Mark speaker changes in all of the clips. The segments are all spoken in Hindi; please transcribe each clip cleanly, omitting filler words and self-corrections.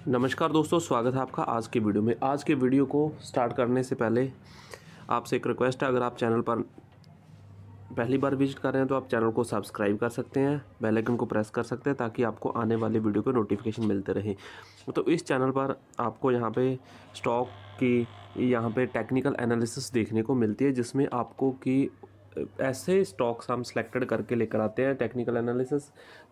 Speaker 1: नमस्कार दोस्तों, स्वागत है आपका आज के वीडियो में। आज के वीडियो को स्टार्ट करने से पहले आपसे एक रिक्वेस्ट है, अगर आप चैनल पर पहली बार विजिट कर रहे हैं तो आप चैनल को सब्सक्राइब कर सकते हैं, बेल आइकन को प्रेस कर सकते हैं ताकि आपको आने वाले वीडियो के नोटिफिकेशन मिलते रहें। तो इस चैनल पर आपको यहाँ पे स्टॉक की यहाँ पे टेक्निकल एनालिसिस देखने को मिलती है, जिसमें आपको कि ऐसे स्टॉक्स हम सिलेक्टेड करके लेकर आते हैं टेक्निकल एनालिसिस,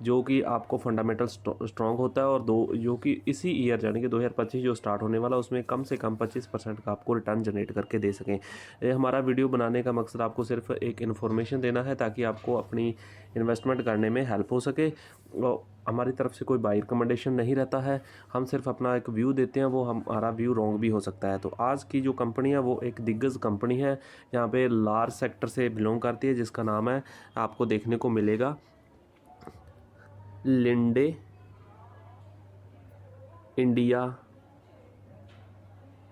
Speaker 1: जो कि आपको फंडामेंटल स्ट्रॉन्ग होता है और जो कि इसी ईयर यानी कि 2025 जो स्टार्ट होने वाला उसमें कम से कम 25% का आपको रिटर्न जनरेट करके दे सकें। ये हमारा वीडियो बनाने का मकसद आपको सिर्फ एक इन्फॉर्मेशन देना है ताकि आपको अपनी इन्वेस्टमेंट करने में हेल्प हो सके। और हमारी तरफ से कोई बाई रिकमेंडेशन नहीं रहता है, हम सिर्फ अपना एक व्यू देते हैं, वो हमारा व्यू रॉन्ग भी हो सकता है। तो आज की जो कंपनी है वो एक दिग्गज कंपनी है, यहाँ पे लार्ज सेक्टर से बिलोंग करती है, जिसका नाम है आपको देखने को मिलेगा लिंडे इंडिया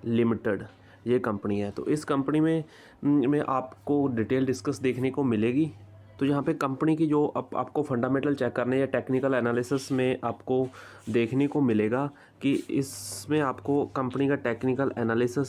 Speaker 1: लिमिटेड, ये कंपनी है। तो इस कंपनी में आपको डिटेल डिस्कस देखने को मिलेगी। तो यहाँ पे कंपनी की जो आपको फंडामेंटल चेक करने या टेक्निकल एनालिसिस में आपको देखने को मिलेगा कि इसमें आपको कंपनी का टेक्निकल एनालिसिस,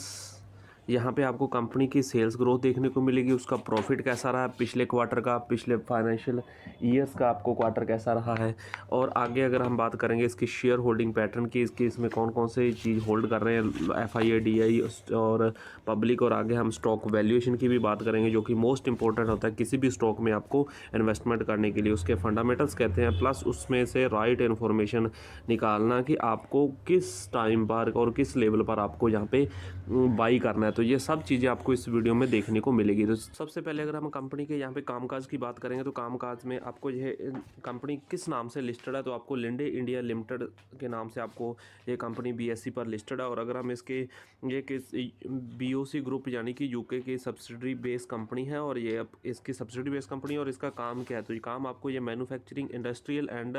Speaker 1: यहाँ पे आपको कंपनी की सेल्स ग्रोथ देखने को मिलेगी, उसका प्रॉफिट कैसा रहा है पिछले क्वार्टर का, पिछले फाइनेंशियल ईयर्स का आपको क्वार्टर कैसा रहा है। और आगे अगर हम बात करेंगे इसकी शेयर होल्डिंग पैटर्न की, इसकी इसमें कौन कौन से चीज़ होल्ड कर रहे हैं, FII DI और पब्लिक, और आगे हम स्टॉक वैल्यूएशन की भी बात करेंगे, जो कि मोस्ट इंपॉर्टेंट होता है किसी भी स्टॉक में आपको इन्वेस्टमेंट करने के लिए। उसके फंडामेंटल्स कहते हैं, प्लस उसमें से राइट इन्फॉर्मेशन निकालना कि आपको किस टाइम पर और किस लेवल पर आपको यहाँ पे बाई करना है। तो ये सब चीज़ें आपको इस वीडियो में देखने को मिलेगी। तो सबसे पहले अगर हम कंपनी के यहाँ पे कामकाज की बात करेंगे तो कामकाज में आपको ये कंपनी किस नाम से लिस्टेड है, तो आपको लिंडे इंडिया लिमिटेड के नाम से आपको ये कंपनी BSE पर लिस्टेड है। और अगर हम इसके ये किस BOC ग्रुप यानी कि UK की सब्सिडरी बेस कंपनी है, और ये इसकी सब्सिडरी बेस कंपनी, और इसका काम क्या है, तो ये काम आपको ये मैन्युफैक्चरिंग, इंडस्ट्रियल एंड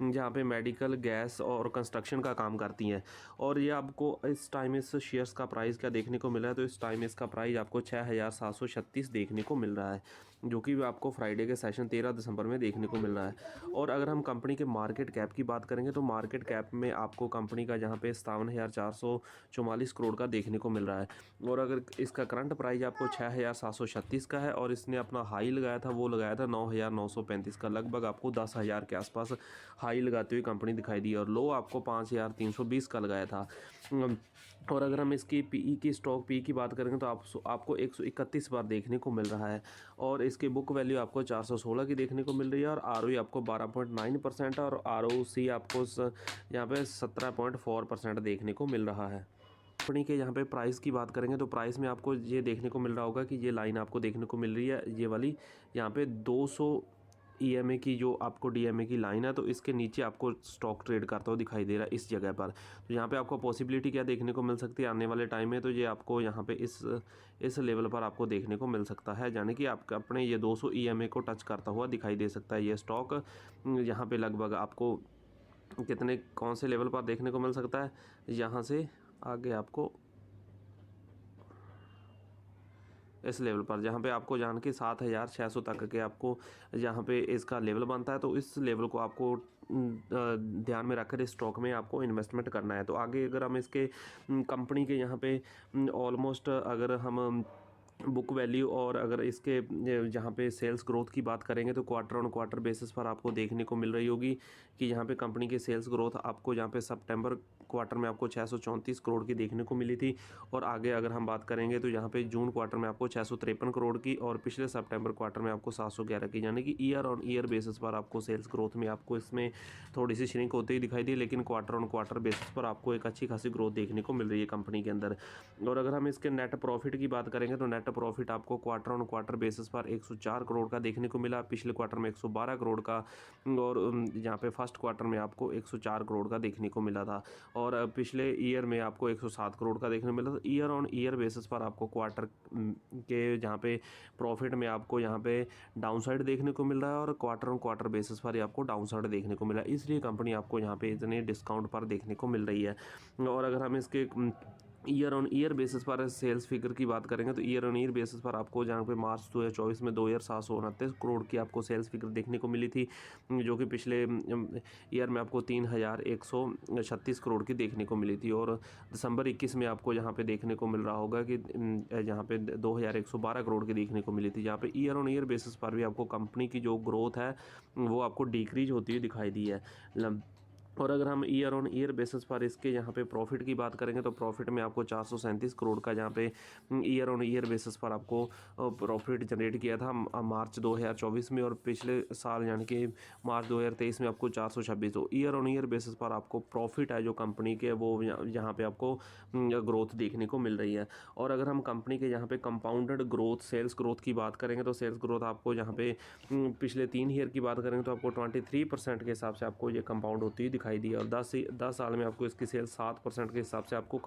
Speaker 1: जहाँ पे मेडिकल, गैस और कंस्ट्रक्शन का काम करती हैं। और ये आपको इस टाइम इस शेयर्स का प्राइस क्या देखने को मिला है, तो इस टाइम इसका प्राइस आपको 6736 देखने को मिल रहा है, जो कि आपको फ्राइडे के सेशन 13 दिसंबर में देखने को मिल रहा है। और अगर हम कंपनी के मार्केट कैप की बात करेंगे तो मार्केट कैप में आपको कंपनी का जहाँ पे 57,444 करोड़ का देखने को मिल रहा है। और अगर इसका करंट प्राइस आपको 6736 का है, और इसने अपना हाई लगाया था, वो लगाया था 9,935 का, लगभग आपको 10,000 के आसपास हाई लगाते हुए कंपनी दिखाई दी, और लो आपको 5,320 का लगाया था। और अगर हम इसकी PE की स्टॉक PE की बात करेंगे तो आपको 131 बार देखने को मिल रहा है, और इसकी बुक वैल्यू आपको 416 की देखने को मिल रही है, और ROE आपको 12.9% और ROC आपको यहाँ पे 17.4% देखने को मिल रहा है। कंपनी के यहाँ पे प्राइस की बात करेंगे तो प्राइस में आपको ये देखने को मिल रहा होगा कि ये लाइन आपको देखने को मिल रही है, ये वाली यहाँ पे 200 EMA की जो आपको DMA की लाइन है, तो इसके नीचे आपको स्टॉक ट्रेड करता हुआ दिखाई दे रहा है इस जगह पर। तो यहाँ पे आपको पॉसिबिलिटी क्या देखने को मिल सकती है आने वाले टाइम में, तो ये आपको यहाँ पे इस लेवल पर आपको देखने को मिल सकता है, यानी कि आपका अपने ये 200 EMA को टच करता हुआ दिखाई दे सकता है ये स्टॉक। यहाँ पे लगभग आपको कितने कौन से लेवल पर देखने को मिल सकता है, यहाँ से आगे आपको इस लेवल पर, जहाँ पे आपको जान के 7,600 तक के आपको यहाँ पे इसका लेवल बनता है, तो इस लेवल को आपको ध्यान में रखकर इस स्टॉक में आपको इन्वेस्टमेंट करना है। तो आगे अगर हम इसके कंपनी के यहाँ पे ऑलमोस्ट अगर हम बुक वैल्यू और अगर इसके जहाँ पे सेल्स ग्रोथ की बात करेंगे तो क्वार्टर ऑन क्वार्टर बेसिस पर आपको देखने को मिल रही होगी कि यहाँ पे कंपनी की सेल्स ग्रोथ आपको यहाँ पे सितंबर क्वार्टर में आपको 634 करोड़ की देखने को मिली थी, और आगे अगर हम बात करेंगे तो यहाँ पे जून क्वार्टर में आपको 653 करोड़ की, और पिछले सितंबर क्वार्टर में आपको 711 की, यानी कि ईयर ऑन ईयर बेसिस पर आपको सेल्स ग्रोथ में आपको इसमें थोड़ी सी श्रिंक होते ही दिखाई दी, लेकिन क्वार्टर ऑन क्वार्टर बेसिस पर आपको एक अच्छी खासी ग्रोथ देखने को मिल रही है कंपनी के अंदर। और अगर हम इसके नेट प्रॉफिट की बात करेंगे तो नेट प्रॉफिट आपको क्वार्टर ऑन क्वार्टर बेसिस पर 104 करोड़ का देखने को मिला, पिछले क्वार्टर में 112 करोड़ का, और यहाँ पे फर्स्ट क्वार्टर में आपको 104 करोड़ का देखने को मिला था, और पिछले ईयर में आपको 107 करोड़ का देखने को मिला था। ईयर ऑन ईयर बेसिस पर आपको क्वार्टर के जहाँ पे प्रॉफिट में आपको यहाँ पे डाउन साइड देखने को मिल रहा है, और क्वार्टर ऑन क्वार्टर बेसिस पर आपको डाउन साइड देखने को मिला, इसलिए कंपनी आपको यहाँ पे इतने डिस्काउंट पर देखने को मिल रही है। और अगर हम इसके ईयर ऑन ईयर बेसिस पर सेल्स फिगर की बात करेंगे तो ईयर ऑन ईयर बेसिस पर आपको जहाँ पे मार्च 2024 में 2,729 करोड़ की आपको सेल्स फिगर देखने को मिली थी, जो कि पिछले ईयर में आपको 3,136 करोड़ की देखने को मिली थी। और दिसंबर 21 में आपको यहाँ पे देखने को मिल रहा होगा कि यहाँ पे 2,112 करोड़ की देखने को मिली थी, जहाँ पे ईयर ऑन ईयर बेसिस पर भी आपको कंपनी की जो ग्रोथ है वो आपको डिक्रीज होती हुई दिखाई दी है। और अगर हम ईयर ऑन ईयर बेसिस पर इसके यहाँ पे प्रॉफिट की बात करेंगे तो प्रॉफिट में आपको 437 करोड़ का जहाँ पे ईयर ऑन ईयर बेसिस पर आपको प्रॉफिट जनरेट किया था मार्च 2024 में, और पिछले साल यानी कि मार्च 2023 में आपको 426। तो ईयर ऑन ईयर बेसिस पर आपको प्रॉफिट है जो कंपनी के वो यहाँ पे आपको ग्रोथ देखने को मिल रही है। और अगर हम कंपनी के यहाँ पे कंपाउंडेड ग्रोथ सेल्स ग्रोथ की बात करेंगे तो सेल्स ग्रोथ आपको यहाँ पे पिछले 3 ईयर की बात करेंगे तो आपको 23% के हिसाब से आपको ये कंपाउंड होती हुई दिखाई दी है। और 10 साल में आपको इसकी सेल्स 7% के हिसाब से आपको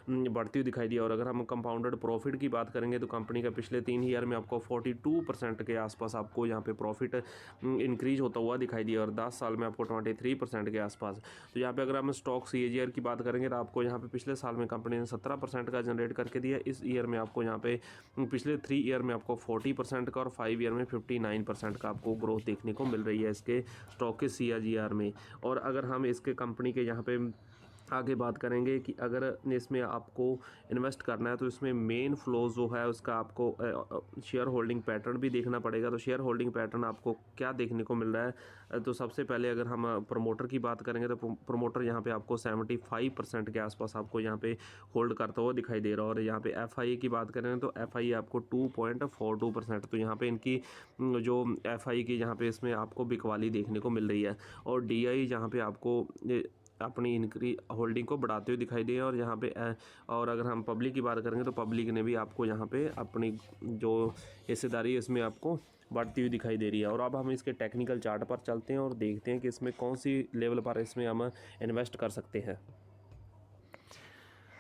Speaker 1: बढ़ती हुई दिखाई दी है। और अगर हम कंपाउंडेड प्रॉफिट की बात करेंगे तो कंपनी का पिछले 3 ईयर में आपको 42% के आसपास आपको यहाँ पे प्रॉफिट इंक्रीज होता हुआ दिखाई दिया, और 10 साल में आपको 23% के आसपास। तो यहाँ पे अगर हम स्टॉक CAGR की बात करेंगे तो आपको यहाँ पे पिछले साल में कंपनी ने 17% का जनरेट करके दिया। इस ईयर में आपको यहाँ पे पिछले 3 ईयर में आपको 40% का और 5 ईयर में 59% का आपको ग्रोथ देखने को मिल रही है इसके स्टॉक के CAGR में। और अगर हम इसके कंपनी के यहाँ पे आगे बात करेंगे कि अगर इसमें आपको इन्वेस्ट करना है तो इसमें मेन फ्लो जो है उसका आपको शेयर होल्डिंग पैटर्न भी देखना पड़ेगा। तो शेयर होल्डिंग पैटर्न आपको क्या देखने को मिल रहा है, तो सबसे पहले अगर हम प्रमोटर की बात करेंगे तो प्रमोटर यहाँ पे आपको 75% के आसपास आपको यहाँ पे होल्ड करता हुआ दिखाई दे रहा है। और यहाँ पे FIA की बात करें तो FIA आपको 2.42%, तो यहाँ पे इनकी जो FIA की यहाँ पे इसमें आपको बिकवाली देखने को मिल रही है। और DI जहाँ पे आपको अपनी इनक्री होल्डिंग को बढ़ाते हुए दिखाई दे। और यहाँ पे और अगर हम पब्लिक की बात करेंगे तो पब्लिक ने भी आपको यहाँ पे अपनी जो हिस्सेदारी है इसमें आपको बढ़ती हुई दिखाई दे रही है। और अब हम इसके टेक्निकल चार्ट पर चलते हैं और देखते हैं कि इसमें कौन सी लेवल पर इसमें हम इन्वेस्ट कर सकते हैं।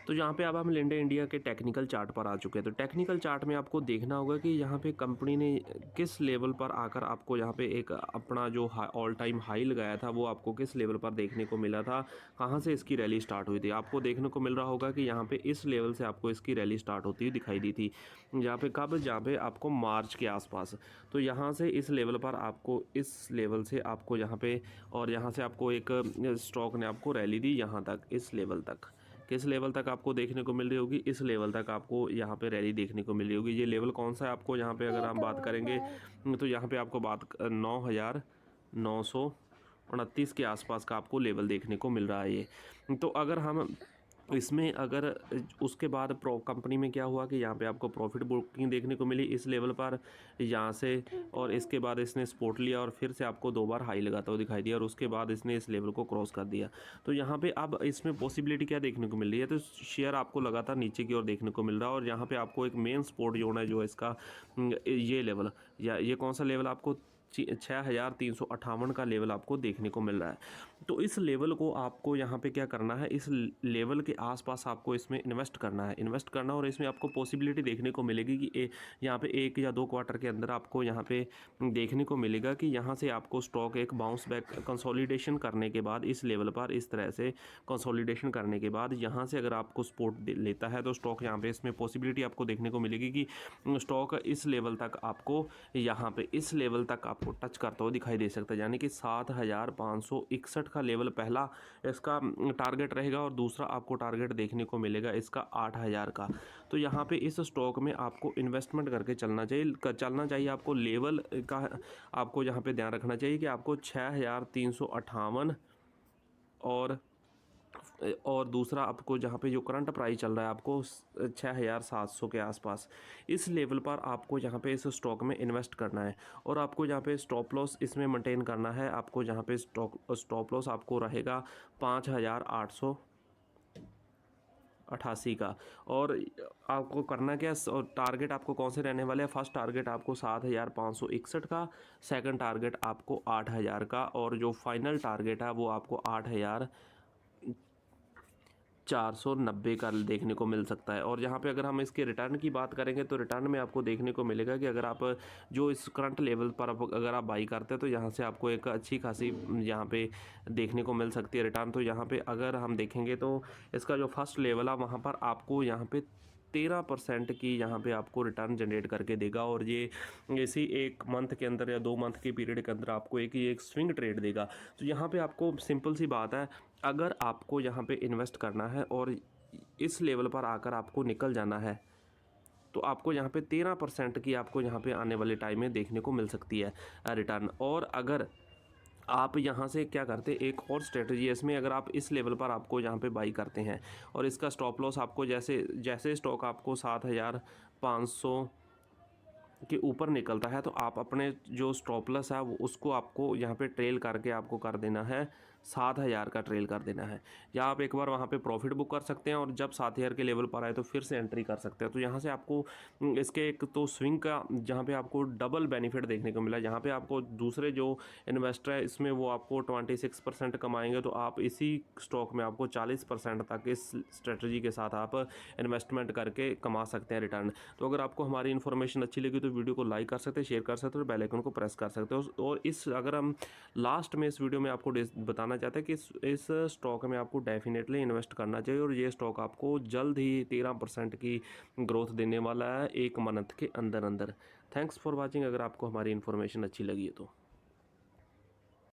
Speaker 1: तो यहाँ पे अब हम लिंडे इंडिया के टेक्निकल चार्ट पर आ चुके हैं। तो टेक्निकल चार्ट में आपको देखना होगा कि यहाँ पे कंपनी ने किस लेवल पर आकर आपको यहाँ पे एक अपना जो ऑल टाइम हाई लगाया था वो आपको किस लेवल पर देखने को मिला था, कहाँ से इसकी रैली स्टार्ट हुई थी। आपको देखने को मिल रहा होगा कि यहाँ पे इस लेवल से आपको इसकी रैली स्टार्ट होती हुई दिखाई दी थी, जहाँ पे कब, जहाँ पे आपको मार्च के आसपास। तो यहाँ से इस लेवल पर आपको इस लेवल से आपको यहाँ पे, और यहाँ से आपको एक स्टॉक ने आपको रैली दी यहाँ तक, इस लेवल तक। किस लेवल तक आपको देखने को मिल रही होगी, इस लेवल तक आपको यहाँ पे रैली देखने को मिल रही होगी। ये लेवल कौन सा है आपको यहाँ पे अगर हम बात करेंगे तो यहाँ पे आपको बात 9,929 के आसपास का आपको लेवल देखने को मिल रहा है ये। तो अगर हम इसमें अगर उसके बाद कंपनी में क्या हुआ कि यहाँ पे आपको प्रॉफिट बुकिंग देखने को मिली इस लेवल पर यहाँ से, और इसके बाद इसने सपोर्ट लिया और फिर से आपको 2 बार हाई लगाता हुआ दिखाई दिया, और उसके बाद इसने इस लेवल को क्रॉस कर दिया। तो यहाँ पे अब इसमें पॉसिबिलिटी क्या देखने को मिल रही है, तो शेयर आपको लगातार नीचे की ओर देखने को मिल रहा है। और यहाँ पर आपको एक मेन सपोर्ट जोन है जो इसका ये लेवल, या ये कौन सा लेवल आपको 6,358 का लेवल आपको देखने को मिल रहा है। तो इस लेवल को आपको यहाँ पे क्या करना है, इस लेवल के आसपास आपको इसमें इन्वेस्ट करना है, इन्वेस्ट करना। और इसमें आपको पॉसिबिलिटी देखने को मिलेगी कि यहाँ पे 1 या 2 क्वार्टर के अंदर आपको यहाँ पे देखने को मिलेगा कि यहाँ से आपको स्टॉक एक बाउंस बैक कंसोलिडेशन करने के बाद इस लेवल पर इस तरह से कंसोलिडेशन करने के बाद यहाँ से अगर आपको सपोर्ट लेता है तो स्टॉक यहाँ पे इसमें पॉसिबिलिटी आपको देखने को मिलेगी कि स्टॉक इस लेवल तक आपको यहाँ पे इस लेवल तक आपको टच करता हुआ दिखाई दे सकता है। यानी कि 7,561 का लेवल पहला इसका टारगेट रहेगा, और दूसरा आपको टारगेट देखने को मिलेगा इसका 8,000 का। तो यहाँ पे इस स्टॉक में आपको इन्वेस्टमेंट करके चलना चाहिए। आपको लेवल का आपको यहाँ पे ध्यान रखना चाहिए कि आपको 6,358 और दूसरा आपको जहाँ पे जो करंट प्राइस चल रहा है आपको 6,700 के आसपास, इस लेवल पर आपको यहाँ पे इस स्टॉक में इन्वेस्ट करना है। और आपको यहाँ पे स्टॉप लॉस इसमें मेंटेन करना है। आपको जहाँ पे स्टॉप लॉस आपको रहेगा 5,888 का। और आपको करना क्या, और टारगेट आपको कौन से रहने वाले हैं, फर्स्ट टारगेट आपको 7,561 का, सेकंड टारगेट आपको 8,000 का, और जो फाइनल टारगेट है वो आपको 490 का देखने को मिल सकता है। और यहाँ पे अगर हम इसके रिटर्न की बात करेंगे तो रिटर्न में आपको देखने को मिलेगा कि अगर आप जो इस करंट लेवल पर अगर आप बाई करते हैं तो यहाँ से आपको एक अच्छी खासी यहाँ पे देखने को मिल सकती है रिटर्न। तो यहाँ पे अगर हम देखेंगे तो इसका जो फर्स्ट लेवल है वहाँ पर आपको यहाँ पे 13% की यहाँ पे आपको रिटर्न जनरेट करके देगा। और ये इसी एक मंथ के अंदर या 2 मंथ के पीरियड के अंदर आपको एक स्विंग ट्रेड देगा। तो यहाँ पे आपको सिंपल सी बात है, अगर आपको यहाँ पे इन्वेस्ट करना है और इस लेवल पर आकर आपको निकल जाना है तो आपको यहाँ पे 13% की आपको यहाँ पे आने वाले टाइम में देखने को मिल सकती है रिटर्न। और अगर आप यहाँ से क्या करते, एक और स्ट्रेटजी है इसमें, अगर आप इस लेवल पर आपको यहाँ पे बाई करते हैं और इसका स्टॉप लॉस आपको जैसे स्टॉक आपको 7,500 के ऊपर निकलता है तो आप अपने जो स्टॉप लॉस है उसको आपको यहाँ पे ट्रेल करके आपको कर देना है 7,000 का ट्रेल कर देना है, या आप एक बार वहाँ पे प्रॉफिट बुक कर सकते हैं और जब 7,000 के लेवल पर आए तो फिर से एंट्री कर सकते हैं। तो यहाँ से आपको इसके एक तो स्विंग का जहाँ पे आपको डबल बेनिफिट देखने को मिला। जहाँ पे आपको दूसरे जो इन्वेस्टर है इसमें वो आपको 26% कमाएंगे, तो आप इसी स्टॉक में आपको 40% तक इस स्ट्रेटजी के साथ आप इन्वेस्टमेंट करके कमा सकते हैं रिटर्न। तो अगर आपको हमारी इन्फॉर्मेशन अच्छी लगी तो वीडियो को लाइक कर सकते हैं, शेयर कर सकते हैं और बेल आइकन को प्रेस कर सकते हो। और अगर हम लास्ट में इस वीडियो में आपको बताना चाहते हैं कि इस स्टॉक में आपको डेफिनेटली इन्वेस्ट करना चाहिए और ये स्टॉक आपको जल्द ही 13% की ग्रोथ देने वाला है 1 मंथ के अंदर अंदर। Thanks for watching. अगर आपको हमारी इन्फॉर्मेशन अच्छी लगी है तो